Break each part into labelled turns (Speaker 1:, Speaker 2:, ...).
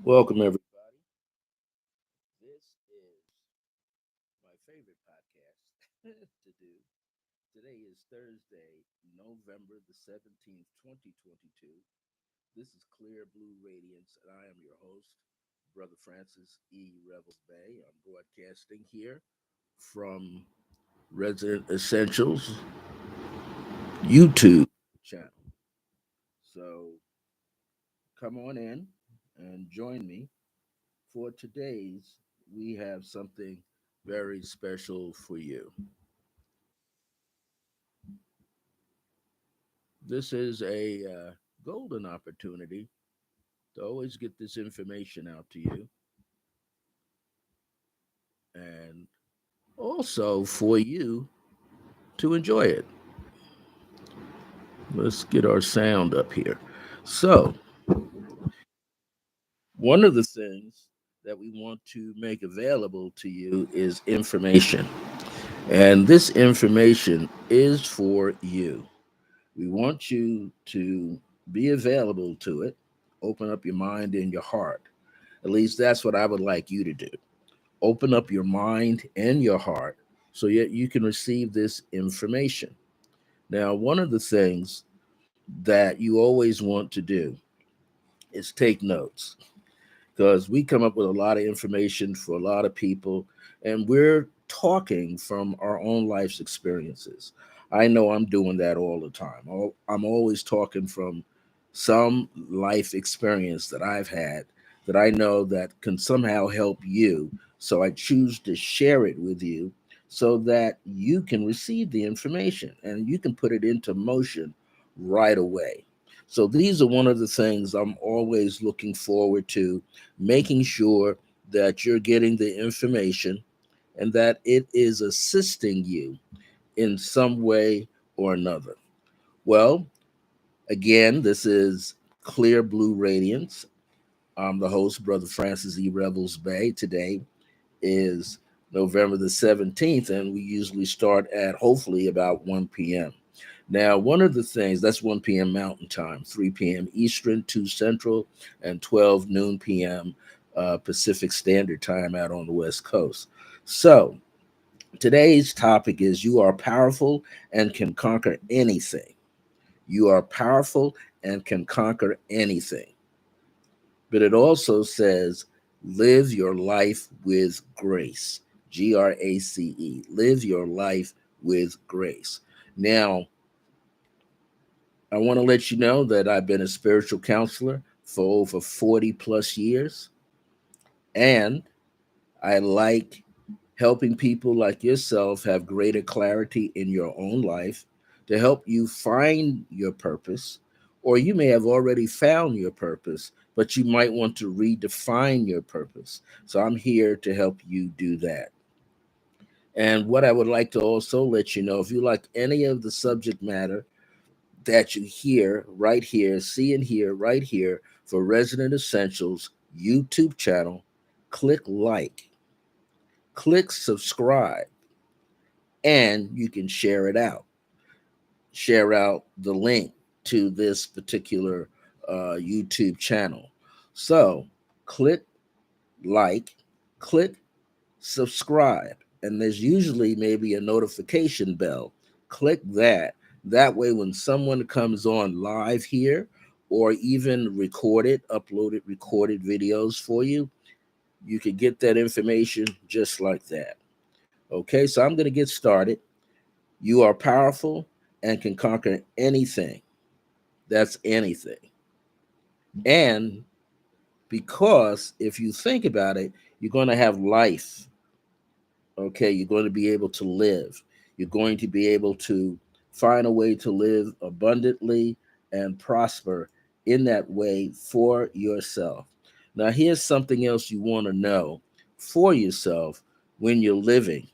Speaker 1: Welcome, everybody. This is my favorite podcast to do. Today is Thursday, November the 17th, 2022. This is Clear Blue Radiance, and I am your host, Brother Francis E. Revels-Bey. I'm broadcasting here from Resident Essentials YouTube channel. So come on in and join me for today's. We have something very special for you. This is a golden opportunity to always get this information out to you, and also for you to enjoy it. Let's get our sound up here. So, one of the things that we want to make available to you is information. And this information is for you. We want you to be available to it. Open up your mind and your heart. At least that's what I would like you to do. Open up your mind and your heart so that you can receive this information. Now, one of the things that you always want to do is take notes because we come up with a lot of information for a lot of people, and we're talking from our own life's experiences. I know I'm doing that all the time. I'm always talking from some life experience that I've had that I know that can somehow help you. So I choose to share it with you so that you can receive the information and you can put it into motion right away. So these are one of the things I'm always looking forward to, making sure that you're getting the information and that it is assisting you in some way or another. Well, again, this is Clear Blue Radiance. I'm the host, Brother Francis E. Revels-Bey. Today is November the 17th, and we usually start at hopefully about 1 p.m. Now, one of the things that's 1 p.m. Mountain Time, 3 p.m. Eastern, 2 Central, and 12 noon p.m. Pacific Standard Time out on the West Coast. So, today's topic is you are powerful and can conquer anything. You are powerful and can conquer anything. But it also says live your life with grace. GRACE. Live your life with grace. Now, I want to let you know that I've been a spiritual counselor for over 40 plus years, and I like helping people like yourself have greater clarity in your own life to help you find your purpose. Or you may have already found your purpose, but you might want to redefine your purpose. So I'm here to help you do that. And what I would like to also let you know, if you like any of the subject matter that you hear right here, see and hear right here for Resident Essentials YouTube channel, click like, click subscribe, and you can share it out. Share out the link to this particular YouTube channel. So click like, click subscribe, and there's usually maybe a notification bell. Click that. That way, when someone comes on live here or even recorded videos for you, you can get that information just like that. Okay, so I'm going to get started. You are powerful and can conquer anything. That's anything. And because if you think about it, you're going to have life. Okay, you're going to be able to live. You're going to be able to find a way to live abundantly and prosper in that way for yourself. Now, here's something else you want to know for yourself when you're living.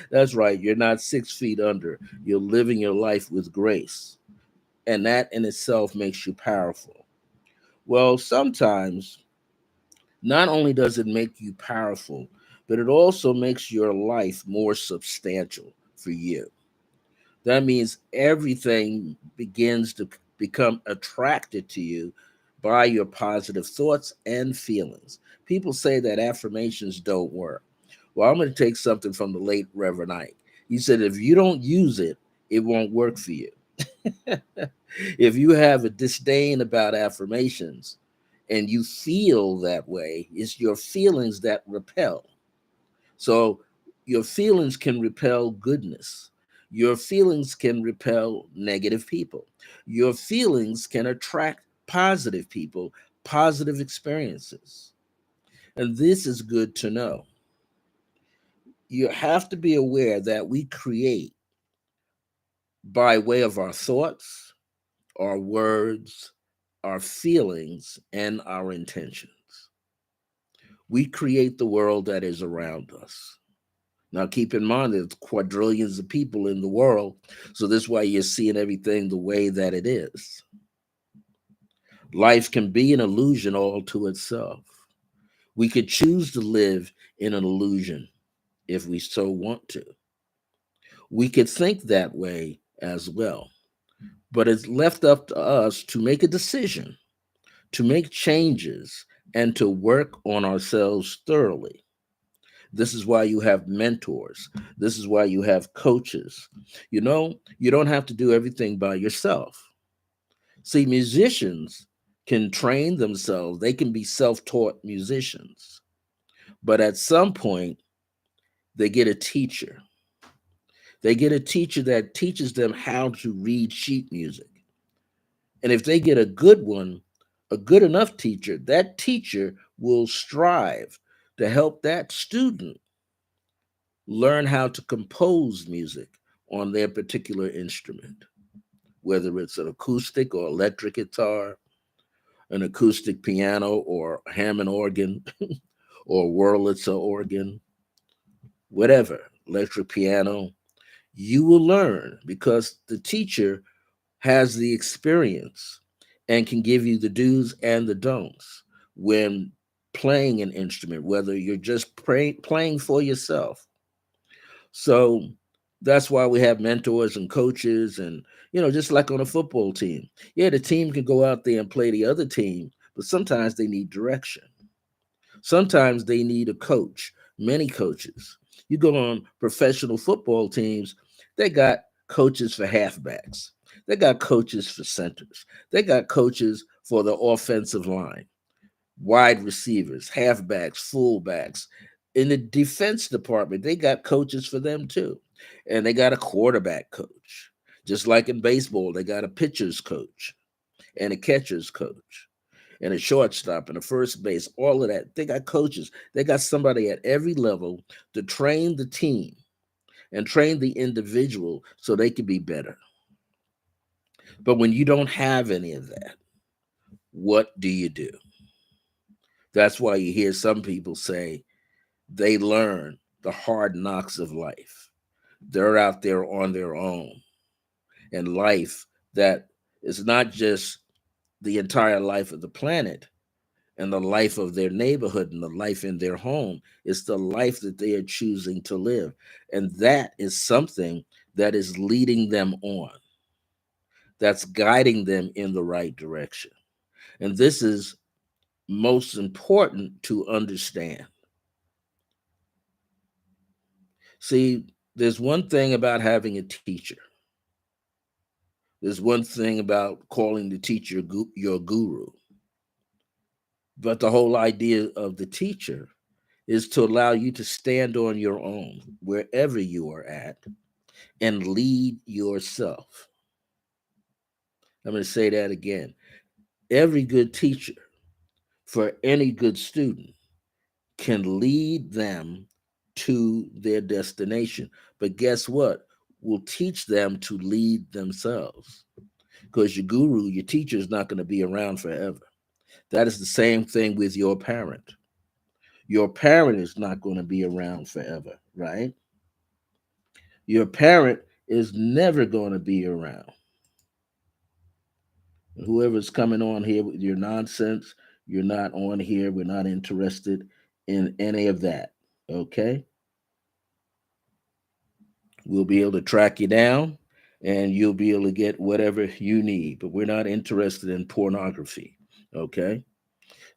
Speaker 1: That's right, you're not 6 feet under. You're living your life with grace. And that in itself makes you powerful. Well, sometimes not only does it make you powerful, but it also makes your life more substantial for you. That means everything begins to become attracted to you by your positive thoughts and feelings. People say that affirmations don't work. Well, I'm going to take something from the late Reverend Ike. He said, if you don't use it, it won't work for you. If you have a disdain about affirmations and you feel that way, it's your feelings that repel. So your feelings can repel goodness. Your feelings can repel negative people. Your feelings can attract positive people, positive experiences. And this is good to know. You have to be aware that we create by way of our thoughts, our words, our feelings, and our intentions. We create the world that is around us. Now, keep in mind there's quadrillions of people in the world, so this is why you're seeing everything the way that it is. Life can be an illusion all to itself. We could choose to live in an illusion if we so want to. We could think that way as well, but it's left up to us to make a decision, to make changes, and to work on ourselves thoroughly. This is why you have mentors. This is why you have coaches. You don't have to do everything by yourself. See, musicians can train themselves, they can be self taught musicians. But at some point, they get a teacher. They get a teacher that teaches them how to read sheet music. And if they get a good one, a good enough teacher, that teacher will strive to help that student learn how to compose music on their particular instrument, whether it's an acoustic or electric guitar, an acoustic piano or Hammond organ or Wurlitzer organ, whatever, electric piano. You will learn because the teacher has the experience and can give you the do's and the don'ts when playing an instrument, whether you're just playing for yourself. So that's why we have mentors and coaches, and just like on a football team. Yeah, the team can go out there and play the other team, but sometimes they need direction. Sometimes they need a coach, many coaches. You go on professional football teams, they got coaches for halfbacks. They got coaches for centers. They got coaches for the offensive line, wide receivers, halfbacks, fullbacks. In the defense department, they got coaches for them too. And they got a quarterback coach. Just like in baseball, they got a pitcher's coach and a catcher's coach and a shortstop and a first base, all of that. They got coaches. They got somebody at every level to train the team and train the individual so they can be better. But when you don't have any of that, what do you do? That's why you hear some people say they learn the hard knocks of life. They're out there on their own. And life that is not just the entire life of the planet and the life of their neighborhood and the life in their home. It's the life that they are choosing to live. And that is something that is leading them on, that's guiding them in the right direction. And this is most important to understand. See, there's one thing about having a teacher. There's one thing about calling the teacher your guru. But the whole idea of the teacher is to allow you to stand on your own wherever you are at and lead yourself. I'm going to say that again. Every good teacher for any good student can lead them to their destination. But guess what? Will teach them to lead themselves. Because your guru, your teacher, is not going to be around forever. That is the same thing with your parent. Your parent is not going to be around forever, right? Your parent is never going to be around. Whoever's coming on here with your nonsense, you're not on here. We're not interested in any of that. Okay? We'll be able to track you down and you'll be able to get whatever you need, but we're not interested in pornography. Okay.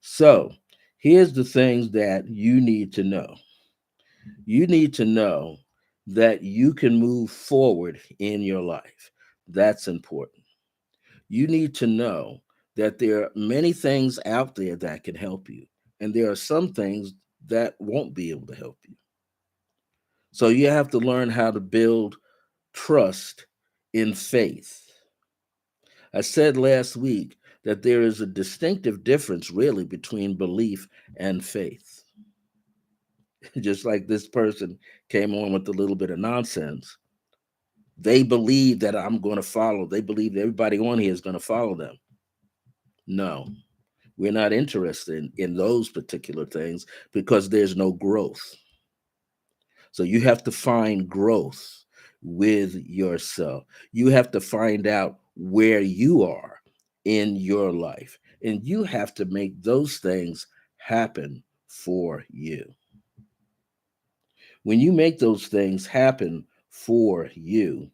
Speaker 1: So here's the things that you need to know. You need to know that you can move forward in your life. That's important. You need to know that there are many things out there that can help you, and there are some things that won't be able to help you. So you have to learn how to build trust in faith. I said last week that there is a distinctive difference, really, between belief and faith. Just like this person came on with a little bit of nonsense, they believe that I'm going to follow. They believe that everybody on here is going to follow them. No, we're not interested in those particular things because there's no growth. So you have to find growth with yourself. You have to find out where you are in your life. And you have to make those things happen for you. When you make those things happen for you,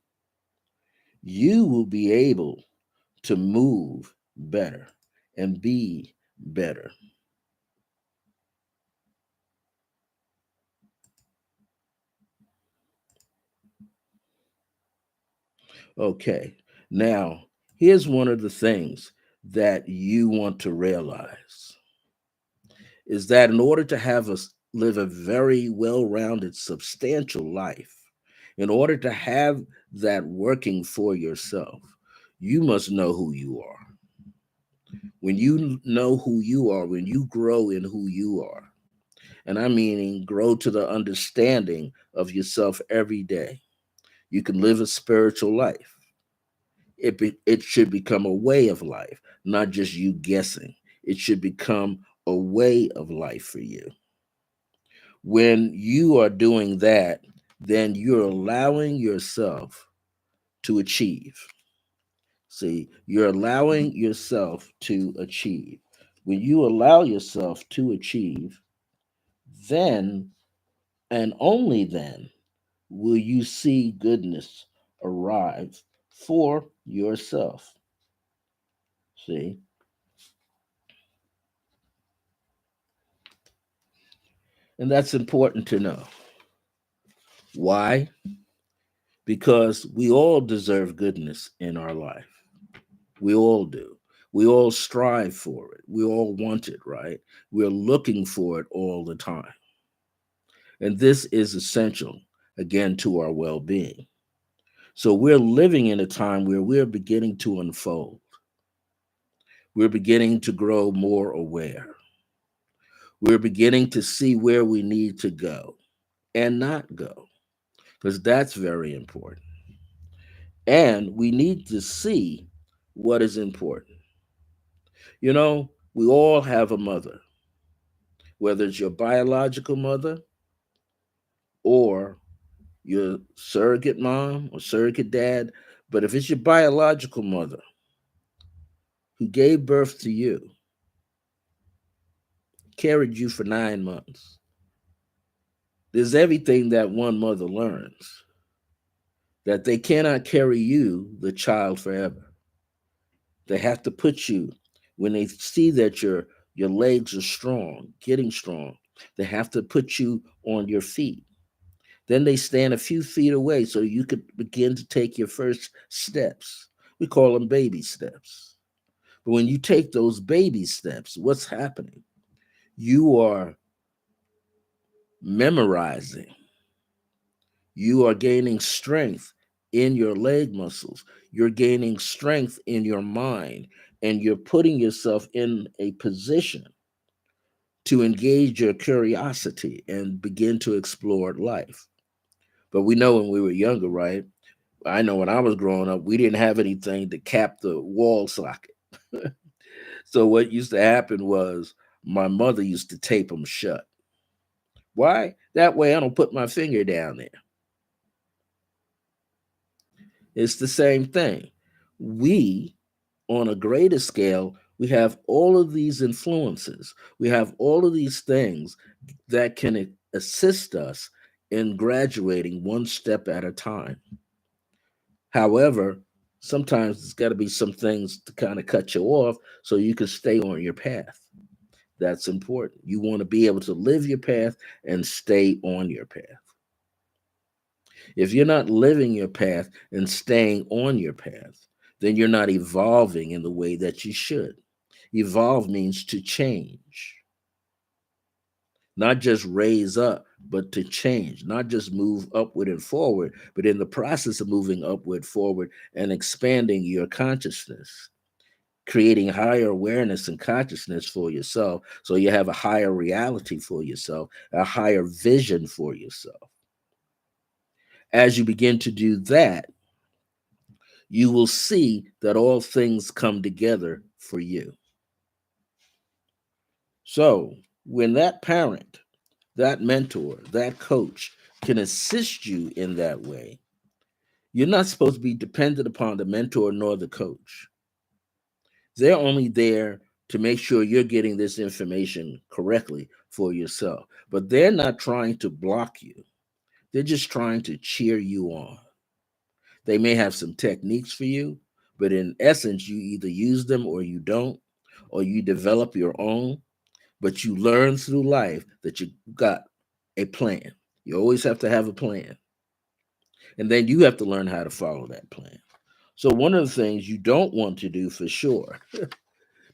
Speaker 1: you will be able to move better and be better. Okay. Now, here's one of the things that you want to realize is that in order to live a very well-rounded, substantial life, in order to have that working for yourself, you must know who you are. When you know who you are, when you grow in who you are, and I mean grow to the understanding of yourself every day, you can live a spiritual life. It should become a way of life, not just you guessing. It should become a way of life for you. When you are doing that, then you're allowing yourself to achieve. See, you're allowing yourself to achieve. When you allow yourself to achieve, then and only then will you see goodness arrive for yourself. See, and that's important to know. Why? Because we all deserve goodness in our life. We all do. We all strive for it. We all want it, right? We're looking for it all the time. And this is essential, again, to our well being. So we're living in a time where we're beginning to unfold. We're beginning to grow more aware. We're beginning to see where we need to go and not go, because that's very important. And we need to see what is important. You know, we all have a mother, whether it's your biological mother or your surrogate mom or surrogate dad. But if it's your biological mother who gave birth to you, carried you for 9 months, there's everything that one mother learns that they cannot carry you, the child, forever. They have to put you, when they see that your legs are strong, getting strong, they have to put you on your feet. Then they stand a few feet away so you could begin to take your first steps. We call them baby steps. But when you take those baby steps, what's happening? You are memorizing, you are gaining strength in your leg muscles, you're gaining strength in your mind, and you're putting yourself in a position to engage your curiosity and begin to explore life. But we know when we were younger, right? I know when I was growing up, we didn't have anything to cap the wall socket. So what used to happen was my mother used to tape them shut. Why? That way I don't put my finger down there. It's the same thing. We, on a greater scale, we have all of these influences. We have all of these things that can assist us in graduating one step at a time. However, Sometimes there's got to be some things to kind of cut you off so you can stay on your path. That's important. You want to be able to live your path and stay on your path. If you're not living your path and staying on your path, then you're not evolving in the way that you should. Evolve means to change, not just raise up, but to change, not just move upward and forward, but in the process of moving upward, forward, and expanding your consciousness, creating higher awareness and consciousness for yourself. So you have a higher reality for yourself, a higher vision for yourself. As you begin to do that, you will see that all things come together for you. So when that parent, that mentor, that coach can assist you in that way, you're not supposed to be dependent upon the mentor nor the coach. They're only there to make sure you're getting this information correctly for yourself. But they're not trying to block you, they're just trying to cheer you on. They may have some techniques for you, but in essence, you either use them or you don't, or you develop your own. But you learn through life that you got a plan. You always have to have a plan. And then you have to learn how to follow that plan. So, one of the things you don't want to do for sure,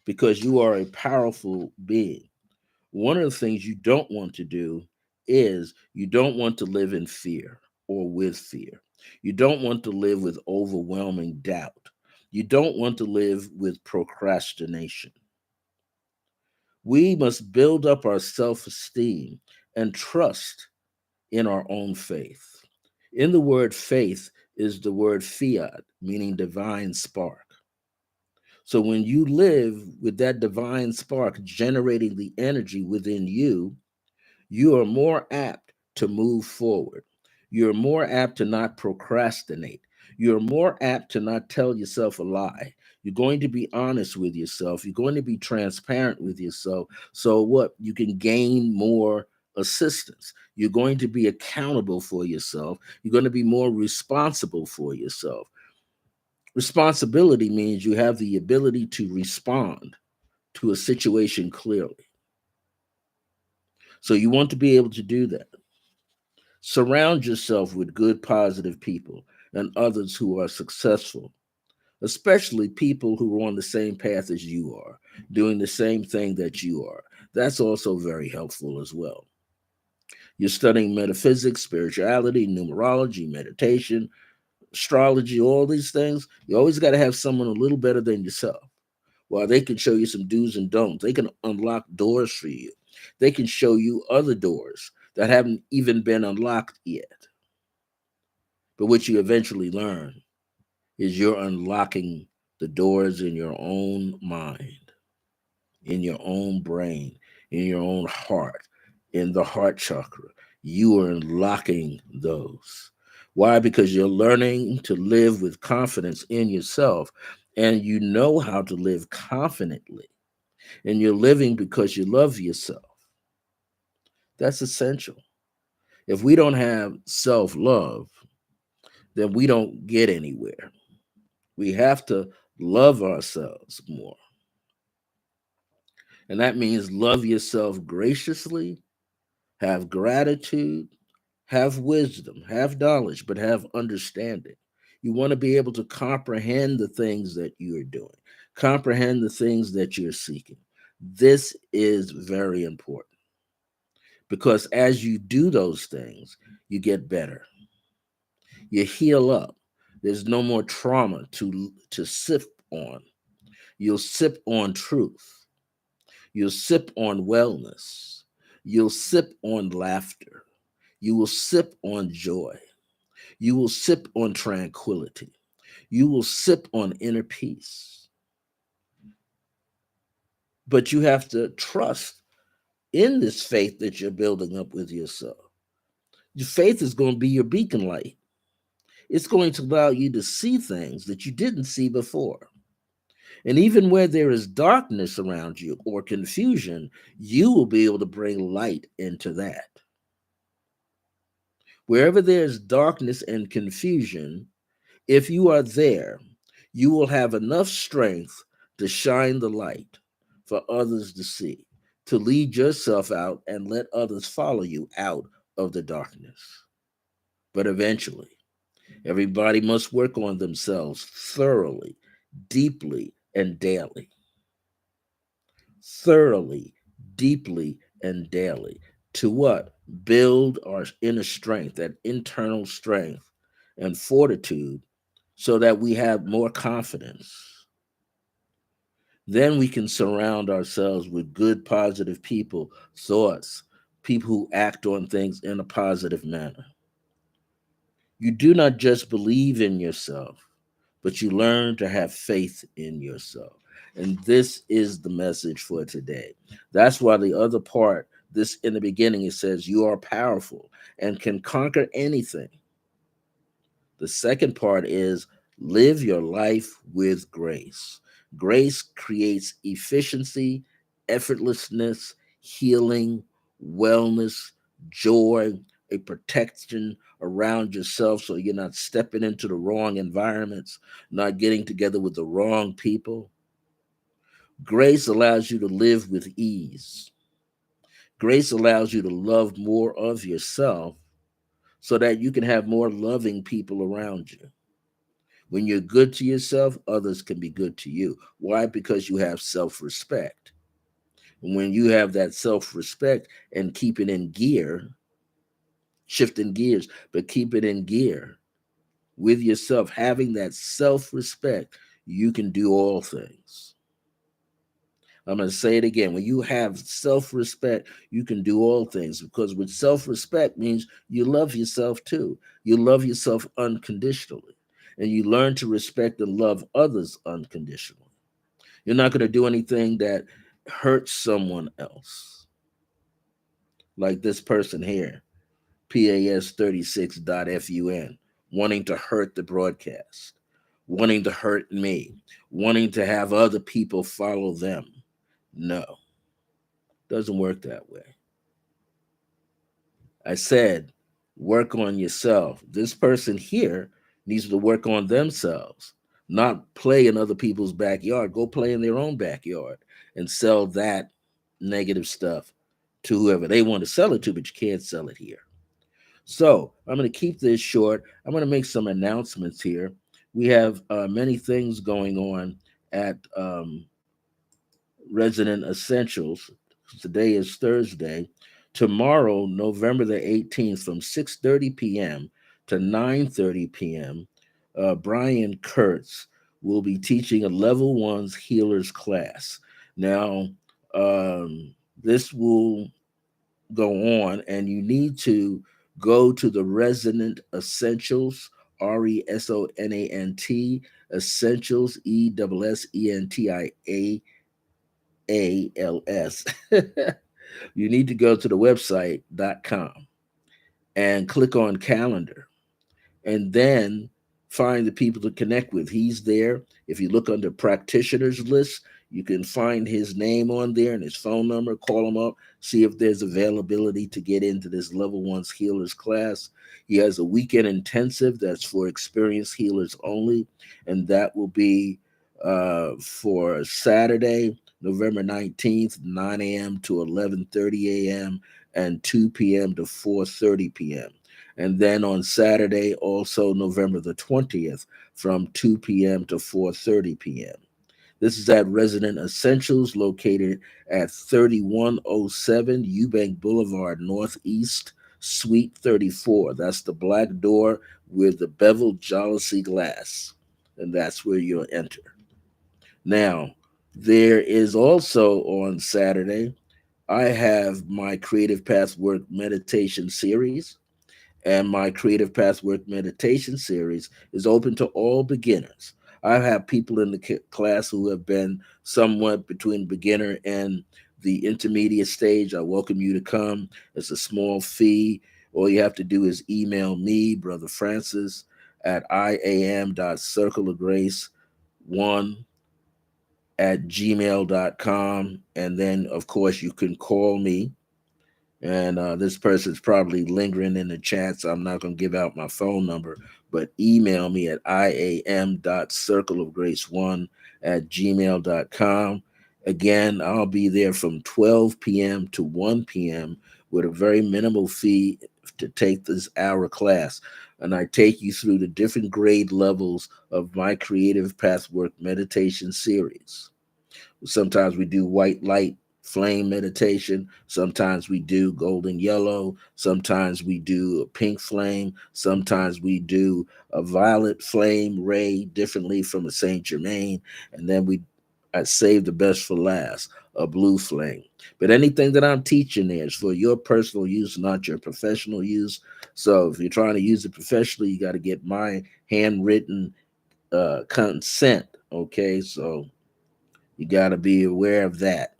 Speaker 1: because you are a powerful being, one of the things you don't want to do is you don't want to live in fear or with fear. You don't want to live with overwhelming doubt. You don't want to live with procrastination. We must build up our self esteem and trust in our own faith. In the word faith is the word fiat, meaning divine spark. So when you live with that divine spark generating the energy within you, you are more apt to move forward. You're more apt to not procrastinate. You're more apt to not tell yourself a lie. You're going to be honest with yourself. You're going to be transparent with yourself. So, what? You can gain more assistance. You're going to be accountable for yourself. You're going to be more responsible for yourself. Responsibility means you have the ability to respond to a situation clearly. So, you want to be able to do that. Surround yourself with good, positive people and others who are successful, especially people who are on the same path as you are, doing the same thing that you are. That's also very helpful as well. You're studying metaphysics, spirituality, numerology, meditation, astrology, all these things. You always got to have someone a little better than yourself. Well, they can show you some do's and don'ts. They can unlock doors for you. They can show you other doors that haven't even been unlocked yet. But what you eventually learn is you're unlocking the doors in your own mind, in your own brain, in your own heart, in the heart chakra. You are unlocking those. Why? Because you're learning to live with confidence in yourself and you know how to live confidently. And you're living because you love yourself. That's essential. If we don't have self love, then we don't get anywhere. We have to love ourselves more. And that means love yourself graciously, have gratitude, have wisdom, have knowledge, but have understanding. You want to be able to comprehend the things that you are doing, comprehend the things that you're seeking. This is very important because as you do those things, you get better. You heal up. There's no more trauma to sip on. You'll sip on truth. You'll sip on wellness. You'll sip on laughter. You will sip on joy. You will sip on tranquility. You will sip on inner peace. But you have to trust in this faith that you're building up with yourself. Your faith is going to be your beacon light. It's going to allow you to see things that you didn't see before. And even where there is darkness around you or confusion, you will be able to bring light into that. Wherever there's darkness and confusion, if you are there, You will have enough strength to shine the light for others to see, to lead yourself out and let others follow you out of the darkness. But eventually, everybody must work on themselves thoroughly, deeply, and daily. Thoroughly, deeply, and daily. To what? Build our inner strength, that internal strength and fortitude, so that we have more confidence. Then we can surround ourselves with good, positive people, thoughts, people who act on things in a positive manner. You do not just believe in yourself, but you learn to have faith in yourself. And this is the message for today. That's why the other part, this in the beginning, it says, you are powerful and can conquer anything. The second part is live your life with grace. Grace creates efficiency, effortlessness, healing, wellness, joy, a protection around yourself so you're not stepping into the wrong environments, not getting together with the wrong people. Grace allows you to live with ease. Grace allows you to love more of yourself so that you can have more loving people around you. When you're good to yourself, others can be good to you. Why? Because you have self respect. And when you have that self respect and keep it in gear, shifting gears, but keep it in gear with yourself, having that self respect, you can do all things. I'm going to say it again. When you have self respect, you can do all things because with self respect means you love yourself too. You love yourself unconditionally and you learn to respect and love others unconditionally. You're not going to do anything that hurts someone else, like this person here, PAS36.FUN, wanting to hurt the broadcast, wanting to hurt me, wanting to have other people follow them. No, doesn't work that way. I said, work on yourself. This person here needs to work on themselves, not play in other people's backyard. Go play in their own backyard and sell that negative stuff to whoever they want to sell it to, but you can't sell it here. So I'm going to keep this short. I'm going to make some announcements here. We have many things going on at Resident Essentials. Today is Thursday. Tomorrow, November the 18th, from 6:30 p.m. to 9:30 p.m., Brian Kurtz will be teaching a level one's healers class. Now, this will go on, and you need to go to the Resonant Essentials, Resonant Essentials, ESSENTIAALS. You need to go to the website.com and click on calendar and then find the people to connect with. He's there. If you look under practitioners list, you can find his name on there and his phone number. Call him up, see if there's availability to get into this level one's healers class. He has a weekend intensive that's for experienced healers only, and that will be for Saturday, November 19th, 9 a.m. to 11:30 a.m. and 2 p.m. to 4:30 p.m. And then on Saturday, also November the 20th, from 2 p.m. to 4:30 p.m. This is at Resident Essentials, located at 3107 Eubank Boulevard, Northeast, Suite 34. That's the black door with the beveled jalousie glass. And that's where you'll enter. Now, there is also on Saturday, I have my Creative Path Work meditation series, and my Creative Path Work meditation series is open to all beginners. I have people in the class who have been somewhat between beginner and the intermediate stage. I welcome you to come. It's a small fee. All you have to do is email me, Brother Francis, at iam.circleofgrace1 at gmail.com. And then, of course, you can call me And this person's probably lingering in the chat, so I'm not going to give out my phone number, but email me at iam.circleofgrace1@gmail.com. Again, I'll be there from 12 p.m. to 1 p.m. with a very minimal fee to take this hour class. And I take you through the different grade levels of my Creative Pathwork meditation series. Sometimes we do white light flame meditation. Sometimes we do golden yellow. Sometimes we do a pink flame. Sometimes we do a violet flame ray differently from a Saint Germain. And then I save the best for last, a blue flame. But anything that I'm teaching there is for your personal use, not your professional use. So if you're trying to use it professionally, you got to get my handwritten consent. Okay, so you got to be aware of that.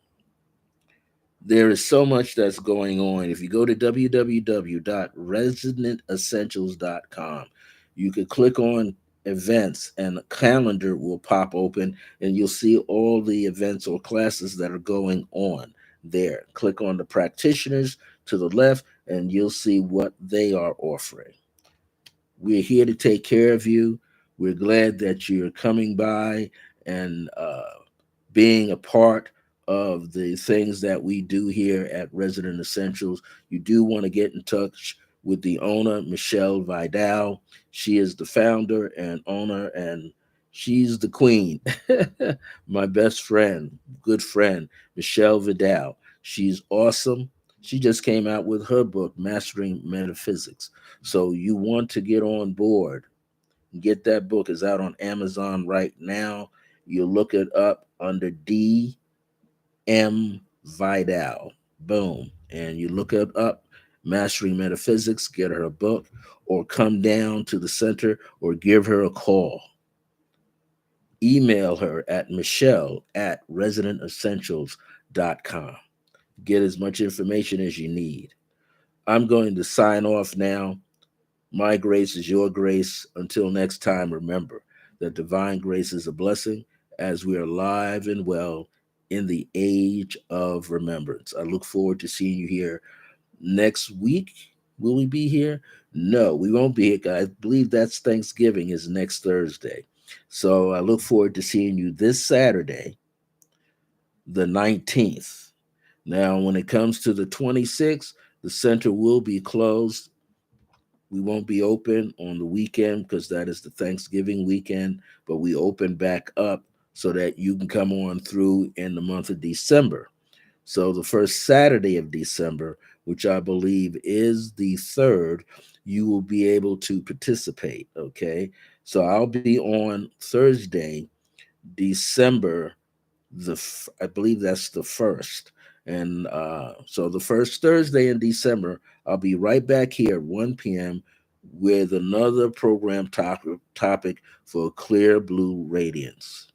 Speaker 1: There is so much that's going on. If you go to www.resonantessentials.com, you can click on events and a calendar will pop open and you'll see all the events or classes that are going on there. Click on the practitioners to the left and you'll see what they are offering. We're here to take care of you. We're glad that you're coming by and being a part of the things that we do here at Resident Essentials. You do want to get in touch with the owner, Michelle Vidal. She is the founder and owner, and she's the queen. My best friend, good friend, Michelle Vidal. She's awesome. She just came out with her book, Mastering Metaphysics. So you want to get on board. Get that book. It's out on Amazon right now. You look it up under D.M. Vidal. Boom. And you look it up, Mastering Metaphysics, get her a book, or come down to the center or give her a call. Email her at michelle@residentessentials.com. Get as much information as you need. I'm going to sign off now. My grace is your grace. Until next time, remember that divine grace is a blessing as we are alive and well in the age of remembrance. I look forward to seeing you here next week. Will we be here? No, we won't be here, guys. I believe that's Thanksgiving is next Thursday. So I look forward to seeing you this Saturday, the 19th. Now, when it comes to the 26th, the center will be closed. We won't be open on the weekend because that is the Thanksgiving weekend, but we open back up so that you can come on through in the month of December. So the first Saturday of December, which I believe is the 3rd, you will be able to participate. Okay. So I'll be on Thursday, December I believe that's the 1st. And so the first Thursday in December, I'll be right back here at 1 p.m. with another program topic for clear blue radiance.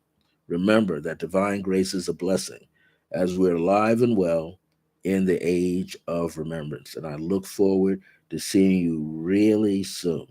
Speaker 1: Remember that divine grace is a blessing as we're alive and well in the age of remembrance. And I look forward to seeing you really soon.